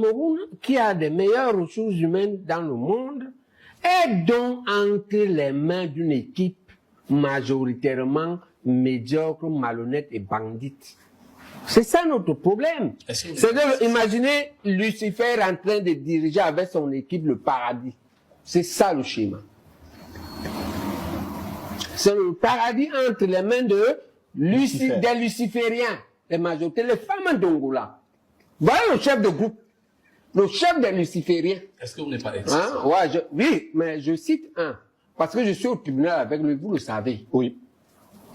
Cameroun, qui a des meilleures ressources humaines dans le monde, est donc entre les mains d'une équipe majoritairement médiocre, malhonnête et bandite. C'est ça notre problème. C'est que, imaginez Lucifer en train de diriger avec son équipe le paradis. C'est ça le schéma. C'est le paradis entre les mains des lucifériens, les majorités, les femmes d'Angola. Voilà le chef de groupe, le chef des lucifériens. Est-ce que vous n'êtes pas Oui, mais je cite un, parce que je suis au tribunal avec lui, vous le savez. Oui,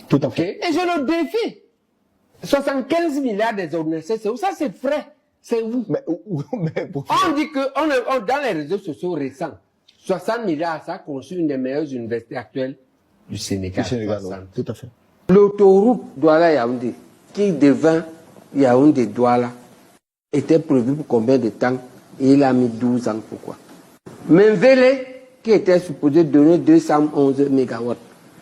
tout à fait. Et je le défie. 75 milliards des ordonnances, c'est où? Ça, c'est frais. C'est où? On dit que, dans les réseaux sociaux récents, 60 milliards, ça a conçu une des meilleures universités actuelles du Sénégal. Tout à fait. L'autoroute Douala-Yaoundé, qui devint Yaoundé-Douala, était prévu pour combien de temps? Et il a mis 12 ans. Pourquoi? Menvele, qui était supposé donner 211 mégawatts.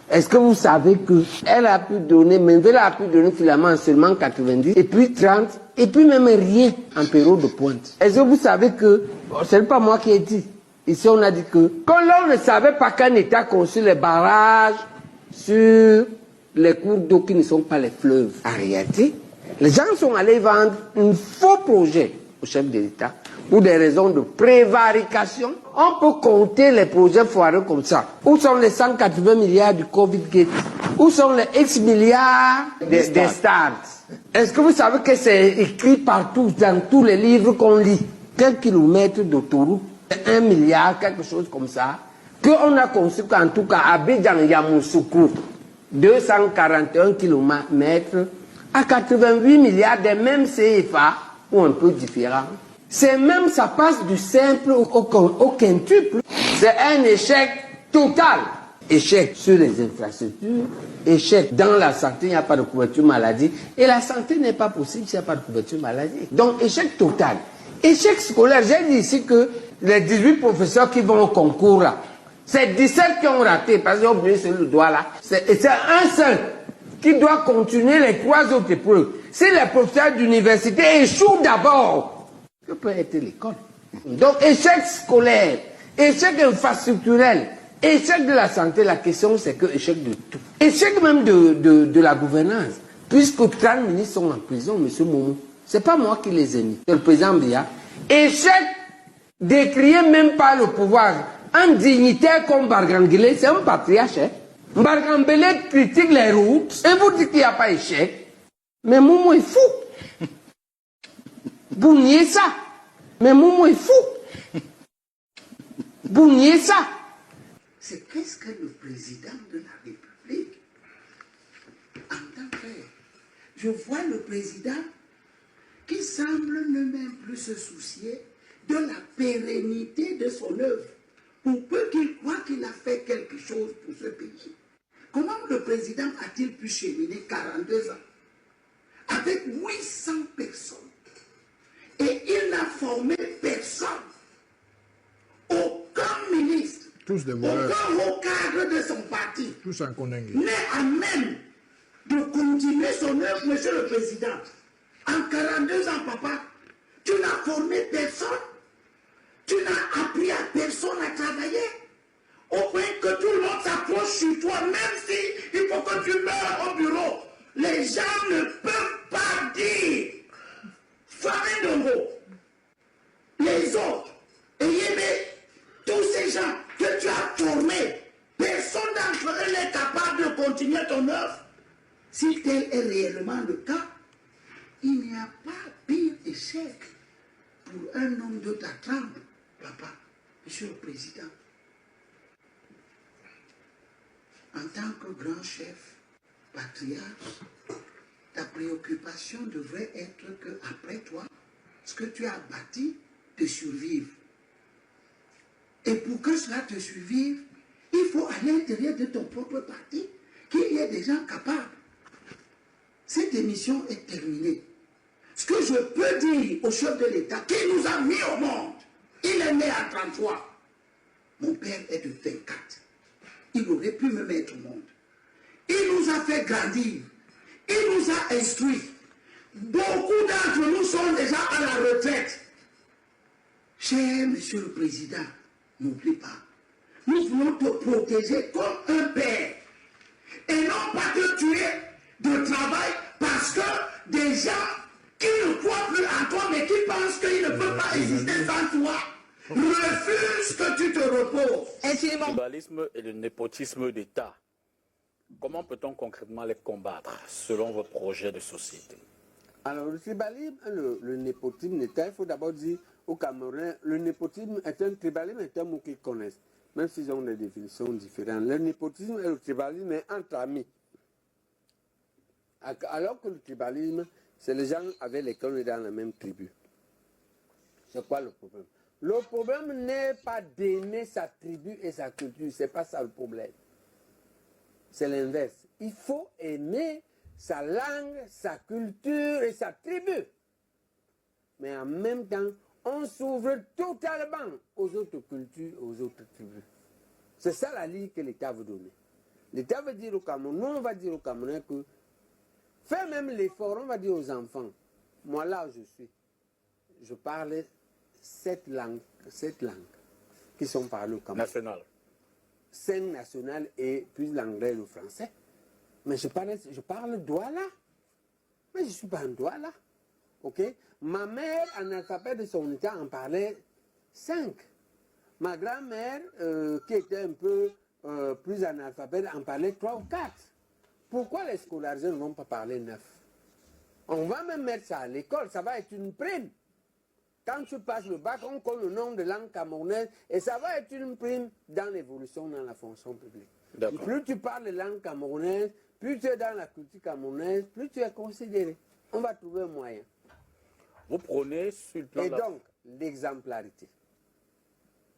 Est-ce que vous savez que elle a pu donner, Menvele a pu donner finalement seulement 90, et puis 30, et puis même rien en période de pointe. Est-ce que vous savez que, c'est pas moi qui ai dit, ici on a dit que, quand l'on ne savait pas qu'un État a conçu les barrages sur les cours d'eau qui ne sont pas les fleuves. En réalité, les gens sont allés vendre un faux projet au chef de l'État pour des raisons de prévarication. On peut compter les projets foireux comme ça. Où sont les 180 milliards du Covid-Gate? Où sont les X milliards des stars? Est-ce que vous savez que c'est écrit partout dans tous les livres qu'on lit? Quel kilomètre d'autoroute? 1 milliard, quelque chose comme ça. Qu'on a conçu qu'en tout cas, Abidjan Yamoussoukro, 241 km, à 88 milliards des mêmes CFA, ou un peu différents. C'est même, ça passe du simple au quintuple. C'est un échec total. Échec sur les infrastructures, échec dans la santé, il n'y a pas de couverture maladie. Et la santé n'est pas possible s'il n'y a pas de couverture maladie. Donc, échec total. Échec scolaire, j'ai dit ici que les 18 professeurs qui vont au concours là, c'est 17 qui ont raté, parce qu'ils ont oublié sur le doigt là. C'est un seul qui doit continuer les 3 autres épreuves. Si les professeurs d'université échouent d'abord, que peut être l'école? Donc, échec scolaire, échec infrastructurel, échec de la santé, la question c'est que échec de tout. Échec même de la gouvernance, puisque 30 ministres sont en prison, M. Momo. C'est pas moi qui les ai mis, c'est le président Biya. Échec décrié même par le pouvoir. Un dignitaire comme Bargangele, c'est un patriarche. Hein? Bargangele critique les routes et vous dites qu'il n'y a pas échec. Mais Momo est fou. Vous niez ça. Mais Momo est fou. Vous niez ça. C'est qu'est-ce que le président de la République entend faire? Je vois le président qui semble ne même plus se soucier de la pérennité de son œuvre. Pour peu qu'il croit qu'il a fait quelque chose pour ce pays. Comment le président a-t-il pu cheminer 42 ans avec 800 personnes et il n'a formé personne, aucun ministre, tous des aucun haut cadre de son parti, tous en connaissent, n'est à même de continuer son œuvre, monsieur le président. En 42 ans, papa, tu n'as formé personne. Tu n'as appris à personne à travailler, au point que tout le monde s'approche sur toi, même si il faut que tu meurs au bureau. Les gens ne peuvent pas dire Famille Dongo, les autres, et Yémé, tous ces gens que tu as formés, personne d'entre eux n'est capable de continuer ton œuvre. Si tel est réellement le cas, il n'y a pas pire échec pour un homme de ta trempe. Papa, monsieur le président, en tant que grand chef, patriarche, ta préoccupation devrait être que après toi, ce que tu as bâti te survive. Et pour que cela te survive, il faut à l'intérieur de ton propre parti qu'il y ait des gens capables. Cette émission est terminée. Ce que je peux dire au chef de l'État qui nous a mis au monde, il est né à 33. Mon père est de 24. Il aurait pu me mettre au monde. Il nous a fait grandir. Il nous a instruits. Beaucoup d'entre nous sont déjà à la retraite. Cher Monsieur le Président, n'oublie pas, nous voulons te protéger comme un père. Et non pas te tuer de travail parce que des gens qui ne croient plus en toi mais qui pensent qu'ils ne peuvent pas exister sans toi refusent que tu te reposes. Le tribalisme et le népotisme d'État, comment peut-on concrètement les combattre selon vos projets de société? Alors, le tribalisme, le népotisme d'État, il faut d'abord dire aux Camerounais, le népotisme est un tribalisme, est un mot qu'ils connaissent, même s'ils ont des définitions différentes. Le népotisme et le tribalisme est entre amis. Alors que le tribalisme, c'est les gens avec lesquels on est dans la même tribu. C'est quoi le problème? Le problème n'est pas d'aimer sa tribu et sa culture, c'est pas ça le problème. C'est l'inverse. Il faut aimer sa langue, sa culture et sa tribu. Mais en même temps, on s'ouvre totalement aux autres cultures, aux autres tribus. C'est ça la ligne que l'État veut donner. L'État veut dire au Cameroun, nous on va dire aux Camerounais que fais même l'effort, on va dire aux enfants, moi là où je suis, je parle 7 langues qui sont parlées au Cameroun. National. 5 nationales et puis l'anglais et le français. Mais je parle Douala. Mais je ne suis pas un Douala. Ok? Ma mère, analphabète de son état, en parlait 5. Ma grand-mère, qui était un peu plus analphabète, en parlait 3 ou 4. Pourquoi les scolarisés ne vont pas parler 9? On va même mettre ça à l'école, ça va être une prime. Quand tu passes le bac, on compte le nombre de langues camerounaises et ça va être une prime dans l'évolution dans la fonction publique. Plus tu parles les langues camerounaises, plus tu es dans la culture camerounaise, plus tu es considéré. On va trouver un moyen. Vous prônez sur le plan et donc, l'exemplarité,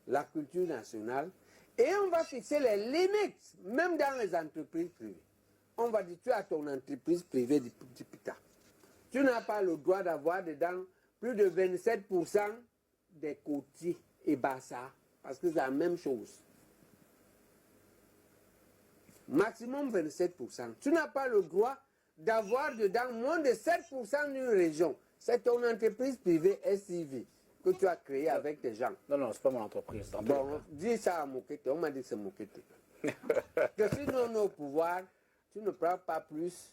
la culture nationale, et on va fixer les limites, même dans les entreprises privées. On va dire, tu as ton entreprise privée du PITA. Tu n'as pas le droit d'avoir dedans plus de 27% des côtiers et bassards, parce que c'est la même chose. Maximum 27%. Tu n'as pas le droit d'avoir dedans moins de 7% d'une région. C'est ton entreprise privée SIV que tu as créée avec tes gens. Non, non, ce n'est pas mon entreprise. Bon, dis ça à Mokete. On m'a dit que c'est Mokete. Que si nous sommes au pouvoir, tu ne prends pas plus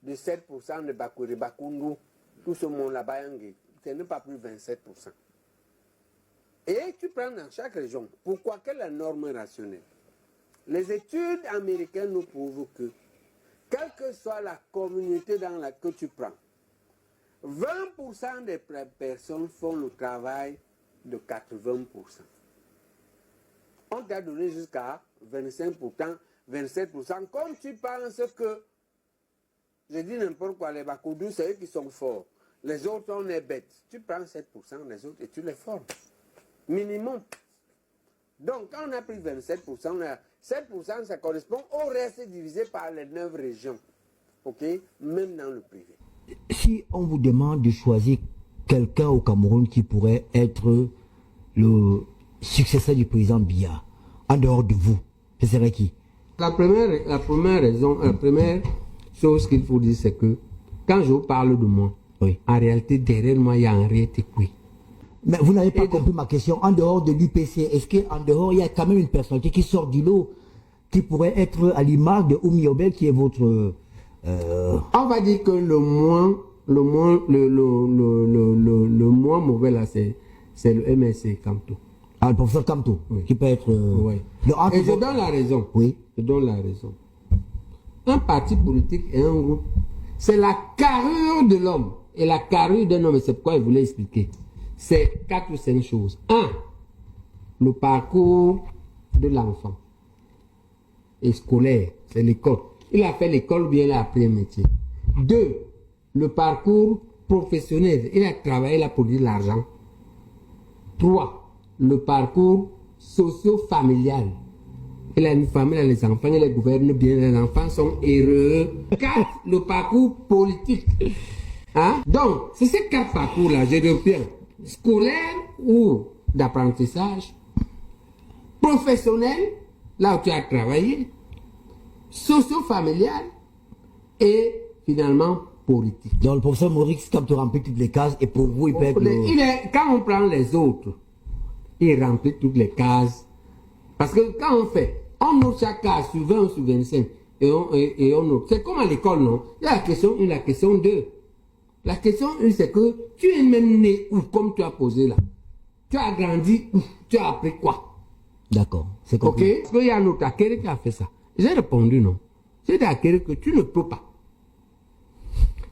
de 7% de Bakuri Bakundu. Tout ce monde là-bas, ce n'est pas plus de 27%. Et tu prends dans chaque région. Pourquoi? Quelle est la norme rationnelle? Les études américaines nous prouvent que, quelle que soit la communauté dans laquelle tu prends, 20% des personnes font le travail de 80%. On t'a donné jusqu'à 25%, 27%. Comme tu penses que, je dis n'importe quoi, les Bakoudou, c'est eux qui sont forts. Les autres, on est bêtes. Tu prends 7%, les autres, et tu les formes. Minimum. Donc, quand on a pris 27%, on a 7%, ça correspond au reste divisé par les 9 régions. OK? Même dans le privé. Si on vous demande de choisir quelqu'un au Cameroun qui pourrait être le successeur du président Biya, en dehors de vous, ce serait qui? La première chose qu'il faut dire, c'est que quand je vous parle de moi, oui, en réalité, derrière moi, il y a Henri Tekoué. Mais vous n'avez pas compris ma question. En dehors de l'UPC, est-ce qu'en dehors, il y a quand même une personnalité qui sort du lot, qui pourrait être à l'image de Oumi Obel, qui est votre... On va dire que le moins mauvais là, c'est le MSC Kamto. Ah, le professeur Kamto, oui, qui peut être... Oui. Et je donne la raison. Oui. Je donne la raison. Un parti politique et un groupe, c'est la carrure de l'homme. Et la carrure d'un homme, c'est pourquoi il voulait expliquer. C'est 4 ou 5 choses. 1. Le parcours de l'enfant. Et scolaire, c'est l'école. Il a fait l'école ou bien il a appris un métier. 2. Le parcours professionnel. Il a travaillé là pour dire l'argent. 3. Le parcours socio-familial. Il a une famille, il a les enfants, il les gouverne bien, les enfants sont heureux. 4. Le parcours politique. Hein? Donc, c'est ces 4 parcours-là, je reprends. Scolaire ou d'apprentissage. Professionnel, là où tu as travaillé. Socio-familial et finalement politique. Donc le professeur Maurice Kamto remplit toutes les cases et pour vous, il peut être... Quand on prend les autres, il remplit toutes les cases. Parce que quand on note chaque case sur 20 ou sur 25 et on note. C'est comme à l'école, non? Il y a la question 1, la question 2. La question 1, c'est que tu es même né où, comme tu as posé là. Tu as grandi où? Tu as appris quoi? D'accord, c'est compris. Ok? Parce qu'il y a un autre Akere qui a fait ça. J'ai répondu non. J'ai dit à Akere que tu ne peux pas.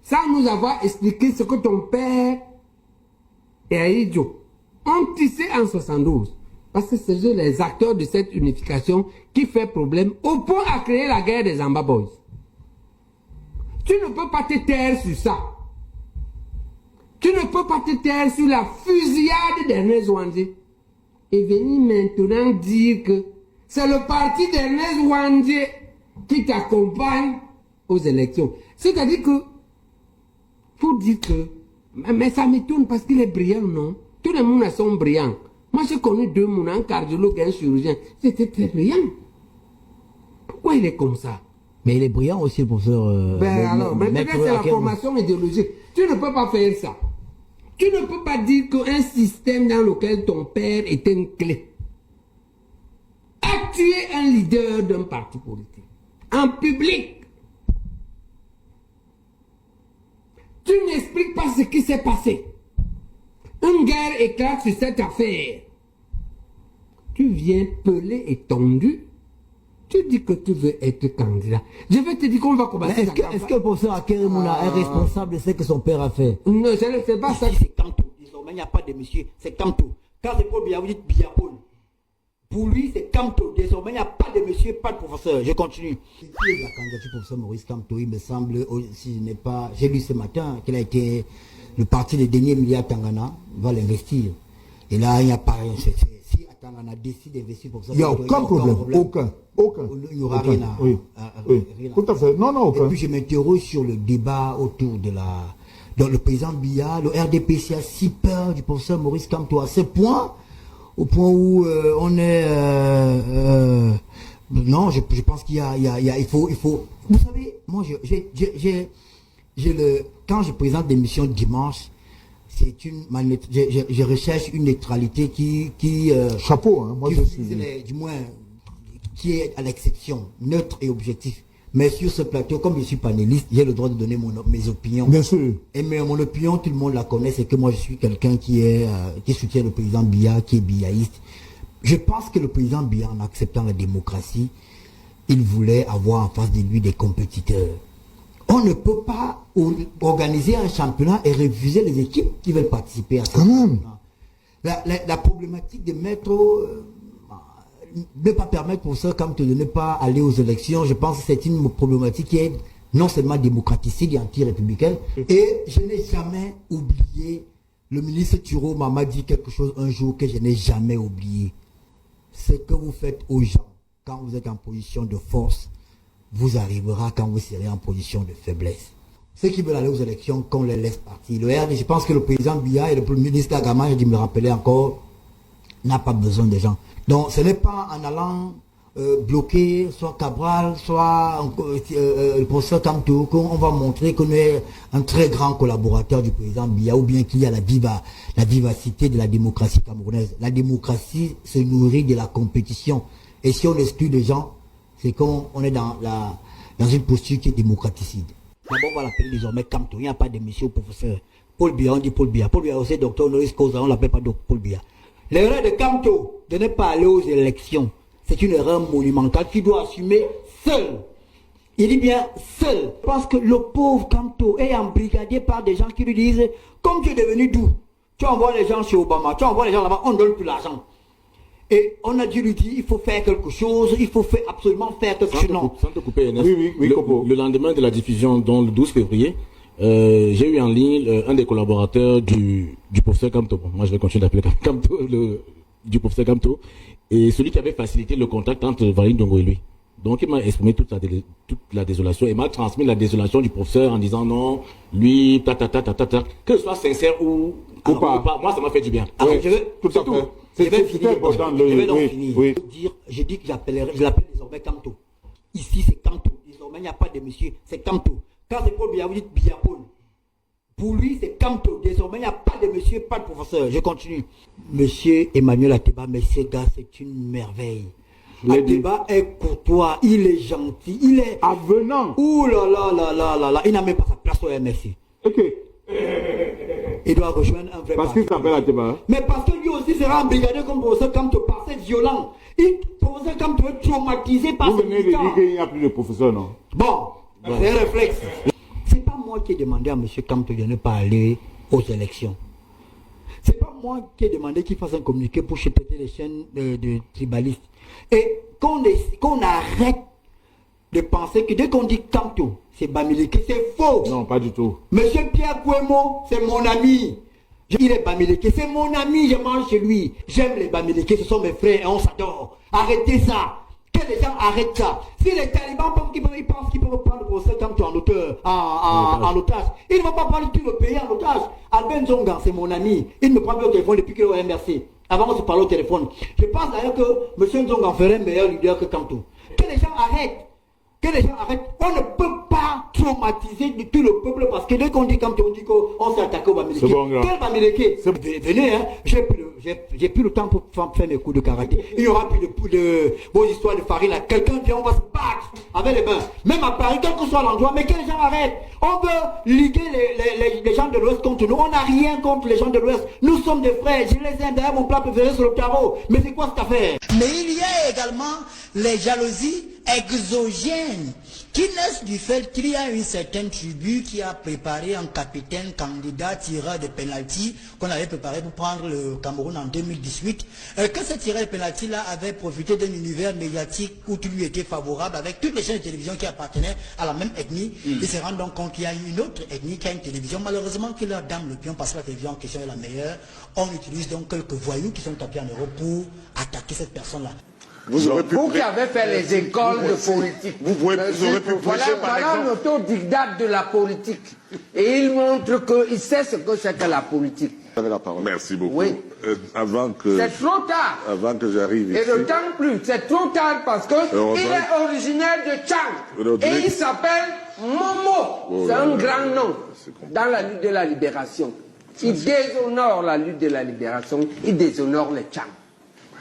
Sans nous avoir expliqué ce que ton père et Aïdjo ont tissé en 72. Parce que c'est eux les acteurs de cette unification qui fait problème au point à créer la guerre des Amba Boys. Tu ne peux pas te taire sur ça. Tu ne peux pas te taire sur la fusillade d'Ernest Ouandé. Et venir maintenant dire que c'est le parti d'Ernest Ouandé qui t'accompagne aux élections. C'est-à-dire que, faut dire que, mais ça m'étonne parce qu'il est brillant, non? Tous les gens sont brillants. Moi, j'ai connu 2 gens, un cardiologue et un chirurgien. C'était très brillant. Pourquoi il est comme ça? Mais il est brillant aussi, le professeur. Alors, maintenant, c'est la formation idéologique. Tu ne peux pas faire ça. Tu ne peux pas dire qu'un système dans lequel ton père est une clé a tué un leader d'un parti politique. En public. Tu n'expliques pas ce qui s'est passé. Une guerre éclate sur cette affaire. Tu viens pelé et tendu. Tu dis que tu veux être candidat. Je vais te dire qu'on va commencer. Est-ce que le professeur Akere Mouna est responsable de ce que son père a fait? Non, c'est pas ça. C'est Kamto. Désormais, il n'y a pas de monsieur. C'est Kamto. Quand c'est Paul Biya, vous dites Biya Paul. Pour lui, c'est Kamto. Désormais, il n'y a pas de monsieur, pas de professeur. Je continue. La candidature du professeur Maurice Kamto, il me semble, si je n'ai pas. J'ai lu ce matin qu'il a été. Le parti des derniers milliards Tangana va l'investir. Et là, il n'y a pas rien. Si Tangana décide d'investir pour ça, il n'y a aucun problème. Aucun. Il n'y aura rien à. Oui. Tout à fait. Non, aucun. Et puis je m'interroge sur le débat autour de la. Dans le président Biya, le RDPC a si peur du professeur Maurice Kamto à ce point, au point où on est. Non, je pense qu'il y a. Il faut. Vous savez, moi, quand je présente des missions dimanche, c'est une je recherche une neutralité qui chapeau, hein, moi qui je suis du moins qui est à l'exception, neutre et objectif. Mais sur ce plateau, comme je suis panéliste, j'ai le droit de donner mes opinions. Bien sûr. Et mon opinion, tout le monde la connaît, c'est que moi je suis quelqu'un qui soutient le président Biya, qui est biaïste. Je pense que le président Biya, en acceptant la démocratie, il voulait avoir en face de lui des compétiteurs. On ne peut pas organiser un championnat et refuser les équipes qui veulent participer à ce championnat. La problématique de mettre, ne pas permettre pour ça, comme de ne pas aller aux élections, je pense que c'est une problématique qui est non seulement démocraticide et anti-républicaine. Et je n'ai jamais oublié, le ministre Thuro m'a dit quelque chose un jour que je n'ai jamais oublié. Ce que vous faites aux gens quand vous êtes en position de force, vous arrivera quand vous serez en position de faiblesse. Ceux qui veulent aller aux élections, qu'on les laisse partir. Le RD, je pense que le président Biya et le premier ministre Agama, j'ai dû me le rappeler encore, n'a pas besoin de gens. Donc ce n'est pas en allant bloquer soit Cabral, soit le professeur Kamto qu'on va montrer qu'on est un très grand collaborateur du président Biya, ou bien qu'il y a la vivacité de la démocratie camerounaise. La démocratie se nourrit de la compétition. Et si on exclut des gens, c'est qu'on est dans une posture qui est démocraticide. D'abord, on va l'appeler désormais Kamto. Il n'y a pas d'émission professeur. Paul Biya, on dit Paul Biya. Paul Biya aussi, docteur honoris causa, on ne l'appelle pas Paul Biya. L'erreur de Kamto de ne pas aller aux élections, c'est une erreur monumentale qu'il doit assumer seul. Il dit bien seul. Parce que le pauvre Kamto est embrigadé par des gens qui lui disent, comme tu es devenu doux, tu envoies les gens chez Obama, tu envoies les gens là-bas, on ne donne plus l'argent. Et on a dû lui dire, il faut faire quelque chose, il faut absolument faire quelque chose. Sans te couper, Ernest, oui, le lendemain de la diffusion, donc le 12 février, j'ai eu en ligne un des collaborateurs du professeur Kamto. Bon, moi, je vais continuer d'appeler Kamto, du professeur Kamto, et celui qui avait facilité le contact entre Valine Dongo et lui. Donc, il m'a exprimé toute la désolation, et m'a transmis la désolation du professeur en disant non, lui, que ce soit sincère ou pas. Moi, ça m'a fait du bien. Alors, ouais, je vais, tout à fait. Je vais finir. Je vais donc oui, finir. oui. J'ai dit que je l'appelle désormais Kamto. Ici, c'est Kamto. Désormais, il n'y a pas de monsieur, c'est Kamto. Quand c'est Paul Biya, vous dites Biya Paul. Pour lui, c'est Kamto. Désormais, il n'y a pas de monsieur, pas de professeur. Je continue. Monsieur Emmanuel Ateba, mais ce gars, c'est une merveille. Ateba est courtois, il est gentil, il est avenant. Ouh là là là là là là, il n'a même pas sa place au MSI. Ok. Il doit rejoindre un vrai parce qu'il s'appelle Ateba. Mais parce que lui aussi sera embrigadé comme professeur Kamto par ses violents. Professeur Kamto est traumatisé par vous ses venez de dire qu'il n'y a plus de professeur, non? Bon, c'est un réflexe. C'est pas moi qui ai demandé à M. Kamto de ne pas aller aux élections. C'est pas moi qui ai demandé qu'il fasse un communiqué pour péter les chaînes de tribalistes. Et qu'on arrête de penser que dès qu'on dit Kamto, c'est Bamileke, c'est faux. Non, pas du tout. Monsieur Pierre Kouemo, c'est mon ami. Il est Bamileke, c'est mon ami, je mange chez lui. J'aime les Bamileke, ce sont mes frères et on s'adore. Arrêtez ça. Que les gens arrêtent ça. Si les talibans pensent qu'ils peuvent prendre le procès Kamto en otage, ils ne vont pas prendre tout le pays en otage. Albert Zonga, c'est mon ami. Il me prend plus au téléphone depuis qu'il est au MRC. Avant on se parlait au téléphone. Je pense d'ailleurs que M. Zonga ferait un meilleur leader que Kamto. Que les gens arrêtent. Que les gens arrêtent. On ne peut pas traumatiser tout le peuple parce que dès qu'on dit Kamto, on dit qu'on s'est attaqué au Bamileke. Bon, quel Bamileke? Venez, hein. J'ai plus le temps pour faire mes coups de karaté. Il n'y aura plus de bonnes histoires de farine là. Quelqu'un vient, on va se battre avec les mains. Même à Paris, quel que soit l'endroit, mais que les gens arrêtent. On veut liguer les gens de l'Ouest contre nous. On n'a rien contre les gens de l'Ouest. Nous sommes des frères. Je les aime. D'ailleurs, mon plat préféré sur le tarot. Mais c'est quoi cette affaire? Mais il y a également les jalousies exogènes qui naissent du fait qu'il y a une certaine tribu qui a préparé un capitaine candidat tireur de pénalty qu'on avait préparé pour prendre le Cameroun en 2018, que ce tireur de pénalty là avait profité d'un univers médiatique où tout lui était favorable avec toutes les chaînes de télévision qui appartenaient à la même ethnie. Il se rend donc compte qu'il y a une autre ethnie qui a une télévision, malheureusement qui leur dame le pion parce que la télévision en question est la meilleure. On utilise donc quelques voyous qui sont tapés en Europe pour attaquer cette personne là. Vous qui avez fait les écoles de politique, vous aurez pu prêcher par exemple. Voilà un autodidacte de la politique. Et il montre qu'il sait ce que c'est que la politique. Vous avez la parole. Merci beaucoup. Oui. C'est trop tard. Avant que j'arrive ici. Et d'autant plus, c'est trop tard parce qu'il est originaire de Tchang. Et il s'appelle Momo. C'est un grand nom dans la lutte de la libération. Il déshonore la lutte de la libération. Il déshonore les Tchang.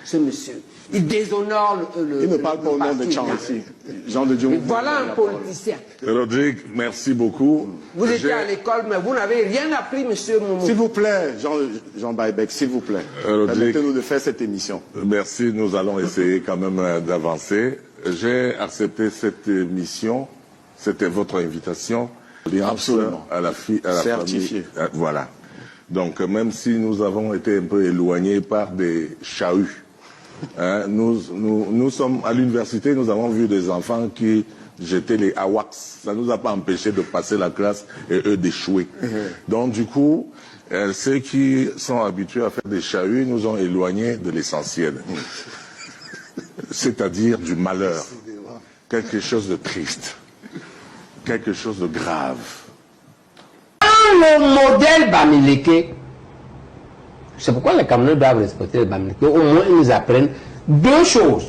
Ce monsieur. Il déshonore le. Il ne parle pas au nom de Tchang ici. Jean de Dieu. Voilà un politicien. Rodrigue, merci beaucoup. Vous étiez à l'école, mais vous n'avez rien appris, monsieur Momo. S'il vous plaît, Jean Baïbek, s'il vous plaît. Permettez-nous de faire cette émission. Merci, nous allons essayer quand même d'avancer. J'ai accepté cette émission. C'était votre invitation. Absolument. À la certifié. Famille. Voilà. Donc, même si nous avons été un peu éloignés par des chahuts, hein, nous sommes à l'université, nous avons vu des enfants qui jetaient les awaks. Ça ne nous a pas empêché de passer la classe et eux d'échouer. Donc, du coup, ceux qui sont habitués à faire des chahuts nous ont éloignés de l'essentiel. C'est-à-dire du malheur. Quelque chose de triste. Quelque chose de grave. Le modèle Bamileke, c'est pourquoi les Camerounais doivent respecter le Bamileke. Au moins, ils nous apprennent deux choses.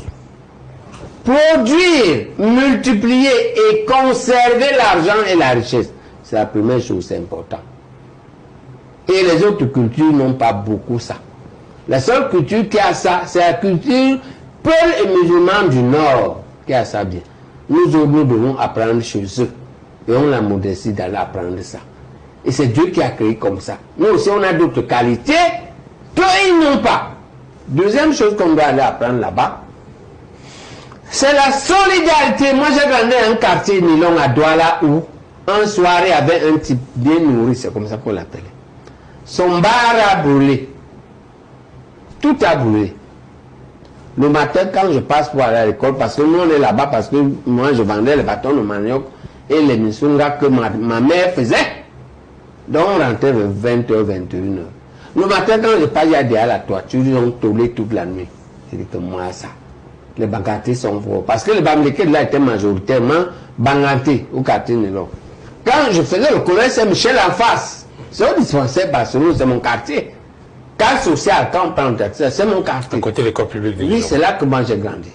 Produire, multiplier et conserver l'argent et la richesse. C'est la première chose, c'est important. Et les autres cultures n'ont pas beaucoup ça. La seule culture qui a ça, c'est la culture Peul et musulmans du Nord qui a ça bien. Nous devons apprendre chez eux. Et on a la modestie d'aller apprendre ça. Et c'est Dieu qui a créé comme ça. Nous aussi, on a d'autres qualités qu'eux, ils n'ont pas. Deuxième chose qu'on doit aller apprendre là-bas, c'est la solidarité. Moi, j'ai grandi dans un quartier Nilon à Douala où, un soir, il y avait un type bien nourri, c'est comme ça qu'on l'appelait. Son bar a brûlé. Tout a brûlé. Le matin, quand je passe pour aller à l'école, parce que nous, on est là-bas, parce que moi, je vendais les bâtons de manioc et les missungas que ma mère faisait. Donc on rentrait vers 20h, 21h. Le matin, quand je passe, il y a derrière la toiture, ils ont tollé toute la nuit. Je dis que moi, ça. Les bangatés sont forts. Parce que les Bamileke là étaient majoritairement bangatés au quartier Nélon. Quand je faisais le collège Saint-Michel en face, c'est au dispensaire Barcelone, c'est mon quartier. Cas social, quand on prend c'est mon quartier. À côté de l'école publique de Oui, c'est là que moi j'ai grandi.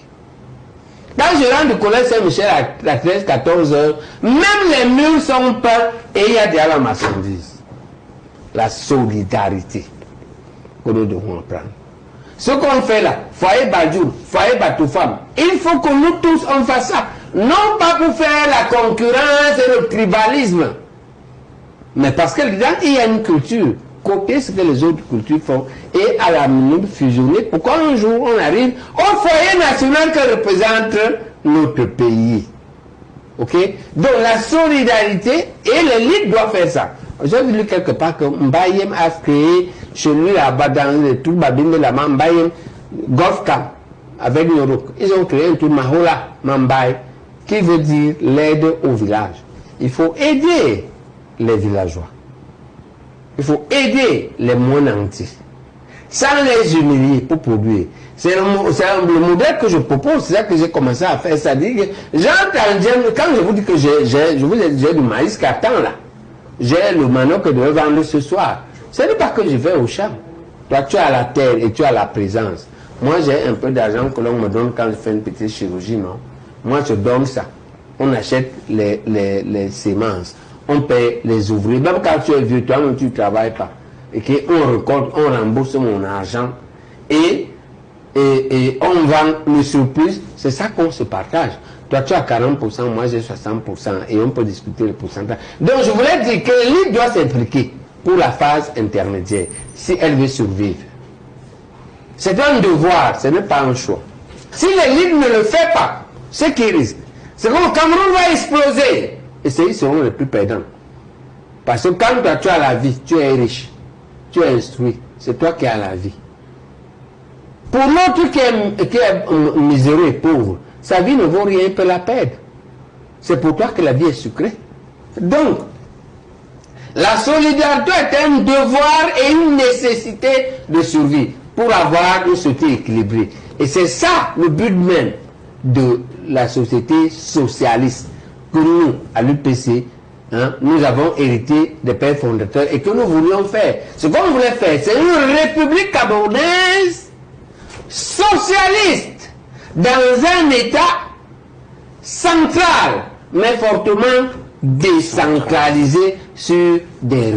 Quand je rentre du collège Saint-Michel à 13-14 heures, même les murs sont peints et il y a déjà la marchandise. La solidarité que nous devons apprendre. Ce qu'on fait là, foyer Badjour, foyer Batoufam, il faut que nous tous on fasse ça. Non pas pour faire la concurrence et le tribalisme, mais parce que dedans il y a une culture. Copier ce que les autres cultures font et à la minute fusionner pour qu'un jour on arrive au foyer national que représente notre pays. Ok? Donc la solidarité et l'élite doit faire ça. J'ai vu quelque part que Mbayem a créé chez lui là-bas dans le tout Babine là-bas, Mbayem Golf Camp avec Yorok. Ils ont créé un tout Mahola Mambay qui veut dire l'aide au village. Il faut aider les villageois. Il faut aider les moins nantis, sans les humilier pour produire. C'est le modèle que je propose, c'est ça que j'ai commencé à faire. C'est-à-dire que j'entends, quand je vous dis que j'ai du maïs qui attend là, j'ai le manioc que je vais vendre ce soir. Ce n'est pas que je vais au champ. Toi, tu as la terre et tu as la présence. Moi, j'ai un peu d'argent que l'on me donne quand je fais une petite chirurgie, non? Moi, je donne ça. On achète les semences. On paye les ouvriers. Même quand tu es vieux, toi-même, tu ne travailles pas. Et qu'on récolte, on rembourse mon argent. Et on vend le surplus. C'est ça qu'on se partage. Toi, tu as 40%, moi, j'ai 60%. Et on peut discuter le pourcentage. Donc, je voulais dire que l'élite doit s'impliquer pour la phase intermédiaire, si elle veut survivre. C'est un devoir, ce n'est pas un choix. Si l'élite ne le fait pas, ce qui risque, c'est que le Cameroun va exploser. Et ils seront les plus perdants. Parce que quand toi, tu as la vie, tu es riche, tu es instruit, c'est toi qui as la vie. Pour l'autre qui est miséreux et pauvre, sa vie ne vaut rien, il peut la perdre. C'est pour toi que la vie est sucrée. Donc, la solidarité est un devoir et une nécessité de survie pour avoir une société équilibrée. Et c'est ça le but même de la société socialiste que nous, à l'UPC, nous avons hérité des pères fondateurs et que nous voulions faire. Ce qu'on voulait faire, c'est une république camerounaise socialiste dans un État central, mais fortement décentralisé sur des